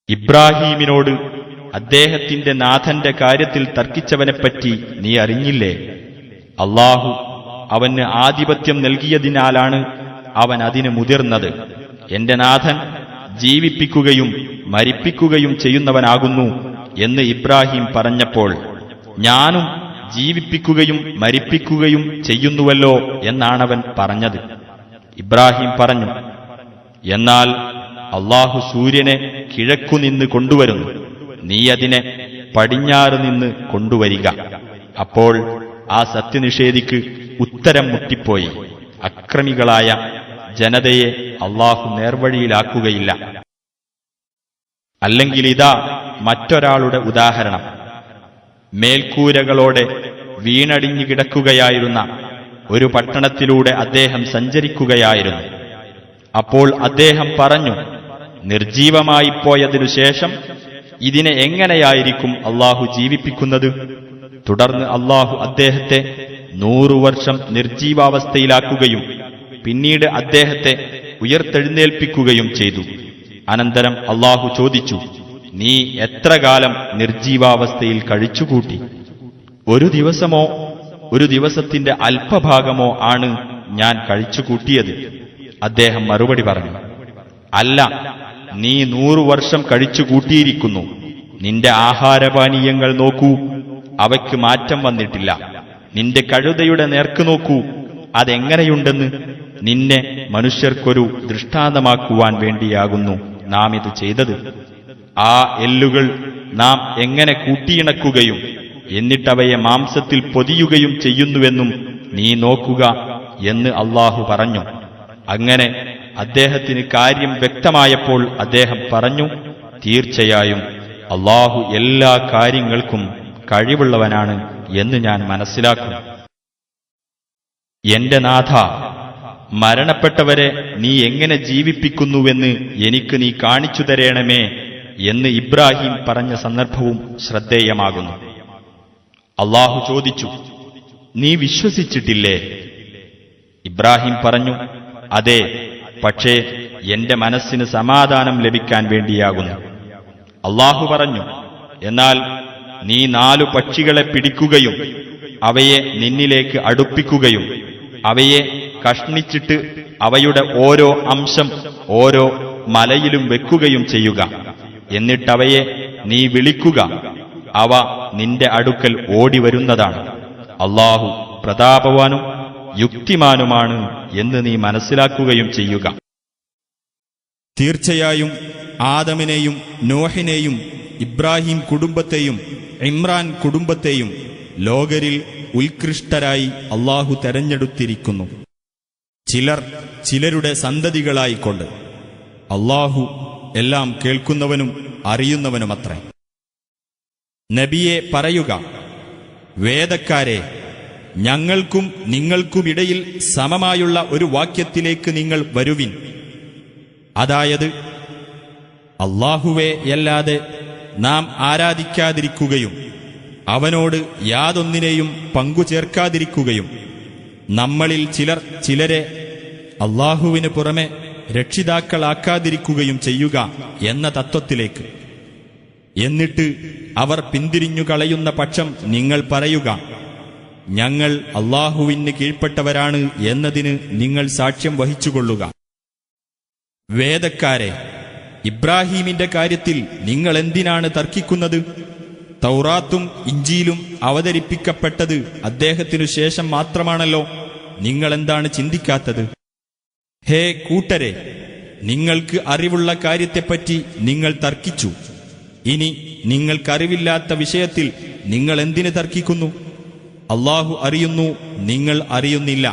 ഇബ്രാഹീമിനോട് അദ്ദേഹത്തിന്റെ നാഥന്റെ കാര്യത്തിൽ തർക്കിച്ചവനെപ്പറ്റി നീ അറിഞ്ഞില്ലേ? അല്ലാഹു അവന് ആധിപത്യം നൽകിയതിനാലാണ് അവൻ അതിന് മുതിർന്നത്. എന്റെ നാഥൻ ജീവിപ്പിക്കുകയും മരിപ്പിക്കുകയും ചെയ്യുന്നവനാകുന്നു എന്ന് ഇബ്രാഹിം പറഞ്ഞപ്പോൾ, ഞാനും ജീവിപ്പിക്കുകയും മരിപ്പിക്കുകയും ചെയ്യുന്നുവല്ലോ എന്നാണവൻ പറഞ്ഞത്. ഇബ്രാഹിം പറഞ്ഞു, എന്നാൽ അല്ലാഹു സൂര്യനെ കിഴക്കുനിന്ന് കൊണ്ടുവരുന്നു, നീ അതിനെ പടിഞ്ഞാറ് നിന്ന് കൊണ്ടുവരിക. അപ്പോൾ ആ സത്യനിഷേധിക്ക് ഉത്തരം മുട്ടിപ്പോയി. അക്രമികളായ ജനതയെ അല്ലാഹു നേർവഴിയിലാക്കുകയില്ല. അല്ലെങ്കിൽ ഇതാ മറ്റൊരാളുടെ ഉദാഹരണം. മേൽക്കൂരകളോടെ വീണടിഞ്ഞു കിടക്കുകയായിരുന്ന ഒരു പട്ടണത്തിലൂടെ അദ്ദേഹം സഞ്ചരിക്കുകയായിരുന്നു. അപ്പോൾ അദ്ദേഹം പറഞ്ഞു, നിർജീവമായി പോയതിനു ശേഷം ഇതിനെ എങ്ങനെയായിരിക്കും അല്ലാഹു ജീവിപ്പിക്കുന്നത്? തുടർന്ന് അല്ലാഹു അദ്ദേഹത്തെ 100 വർഷം നിർജീവാവസ്ഥയിലാക്കുകയും പിന്നീട് അദ്ദേഹത്തെ ഉയർത്തെഴുന്നേൽപ്പിക്കുകയും ചെയ്തു. അനന്തരം അല്ലാഹു ചോദിച്ചു, നീ എത്ര കാലം നിർജീവാവസ്ഥയിൽ കഴിച്ചുകൂട്ടി? 1 ദിവസമോ 1 ദിവസത്തിന്റെ അല്പഭാഗമോ ആണ് ഞാൻ കഴിച്ചുകൂട്ടിയത്. അദ്ദേഹം മറുപടി പറഞ്ഞു, അല്ല, നീ 100 വർഷം കഴിച്ചുകൂട്ടിയിരിക്കുന്നു. നിന്റെ ആഹാരപാനീയങ്ങൾ നോക്കൂ, അവയ്ക്ക് മാറ്റം വന്നിട്ടില്ല. നിന്റെ കഴുതയുടെ നേർക്ക് നോക്കൂ, അതെങ്ങനെയുണ്ടെന്ന്. നിന്നെ മനുഷ്യർക്കൊരു ദൃഷ്ടാന്തമാക്കുവാൻ വേണ്ടിയാകുന്നു നാം ഇത് ചെയ്തത്. ആ എല്ലുകൾ നാം എങ്ങനെ കൂട്ടിയിണക്കുകയും എന്നിട്ടവയെ മാംസത്തിൽ പൊതിയുകയും ചെയ്യുന്നുവെന്നും നീ നോക്കുക എന്ന് അല്ലാഹു പറഞ്ഞു. അങ്ങനെ അദ്ദേഹത്തിന് കാര്യം വ്യക്തമായപ്പോൾ അദ്ദേഹം പറഞ്ഞു, തീർച്ചയായും അല്ലാഹു എല്ലാ കാര്യങ്ങൾക്കും കഴിവുള്ളവനാണ് എന്ന് ഞാൻ മനസ്സിലാക്കുന്നു. എന്റെ നാഥ, മരണപ്പെട്ടവരെ നീ എങ്ങനെ ജീവിപ്പിക്കുന്നുവെന്ന് എനിക്ക് നീ കാണിച്ചു തരേണമേ എന്ന് ഇബ്രാഹിം പറഞ്ഞ സന്ദർഭവും ശ്രദ്ധേയമാകുന്നു. അല്ലാഹു ചോദിച്ചു, നീ വിശ്വസിച്ചിട്ടില്ലേ? ഇബ്രാഹിം പറഞ്ഞു, അതെ, പക്ഷേ എന്റെ മനസ്സിന് സമാധാനം ലഭിക്കാൻ വേണ്ടിയാകുന്നു. അല്ലാഹു പറഞ്ഞു, എന്നാൽ നീ 4 പക്ഷികളെ പിടിക്കുകയും അവയെ നിന്നിലേക്ക് അടുപ്പിക്കുകയും അവയെ കഷ്ണിച്ചിട്ട് അവയുടെ ഓരോ അംശം ഓരോ മലയിലും വെക്കുകയും ചെയ്യുക. എന്നിട്ടവയെ നീ വിളിക്കുക, അവ നിന്റെ അടുക്കൽ ഓടിവരുന്നതാണ്. അല്ലാഹു പ്രതാപവാനും യുക്തിമാനുമാണ് എന്ന് നീ മനസ്സിലാക്കുകയും ചെയ്യുക. തീർച്ചയായും ആദമിനെയും നോഹിനെയും ഇബ്രാഹിം കുടുംബത്തെയും ഇമ്രാൻ കുടുംബത്തെയും ലോകരിൽ ഉത്കൃഷ്ടരായി അല്ലാഹു തെരഞ്ഞെടുത്തിരിക്കുന്നു, ചിലരുടെ സന്തതികളായിക്കൊണ്ട്. അല്ലാഹു എല്ലാം കേൾക്കുന്നവനും അറിയുന്നവനുമത്രേ. നബിയെ പറയുക, വേദക്കാരെ, ഞങ്ങൾക്കും നിങ്ങൾക്കുമിടയിൽ സമമായുള്ള ഒരു വാക്യത്തിലേക്ക് നിങ്ങൾ വരുവിൻ. അതായത്, അല്ലാഹുവെയല്ലാതെ നാം ആരാധിക്കാതിരിക്കുകയും അവനോട് യാതൊന്നിനെയും പങ്കുചേർക്കാതിരിക്കുകയും നമ്മളിൽ ചിലരെ അല്ലാഹുവിന് പുറമെ രക്ഷിതാക്കളാക്കാതിരിക്കുകയും ചെയ്യുക എന്ന തത്വത്തിലേക്ക്. എന്നിട്ട് അവർ പിന്തിരിഞ്ഞു കളയുന്ന പക്ഷം നിങ്ങൾ പറയുക, ഞങ്ങൾ അല്ലാഹുവിന് കീഴ്പ്പെട്ടവരാണ് എന്നതിന് നിങ്ങൾ സാക്ഷ്യം വഹിച്ചുകൊള്ളുക. വേദക്കാരെ, ഇബ്രാഹീമിന്റെ കാര്യത്തിൽ നിങ്ങൾ എന്തിനാണ് തർക്കിക്കുന്നത്? തൗറാത്തും ഇഞ്ചീലും അവതരിപ്പിക്കപ്പെട്ടത് അദ്ദേഹത്തിനു ശേഷം മാത്രമാണല്ലോ. നിങ്ങളെന്താണ് ചിന്തിക്കാത്തത്? ഹേ കൂട്ടരെ, നിങ്ങൾക്ക് അറിവുള്ള കാര്യത്തെപ്പറ്റി നിങ്ങൾ തർക്കിച്ചു. ഇനി നിങ്ങൾക്കറിവില്ലാത്ത വിഷയത്തിൽ നിങ്ങൾ എന്തിന് തർക്കിക്കുന്നു? അല്ലാഹു അറിയുന്നു, നിങ്ങൾ അറിയുന്നില്ല.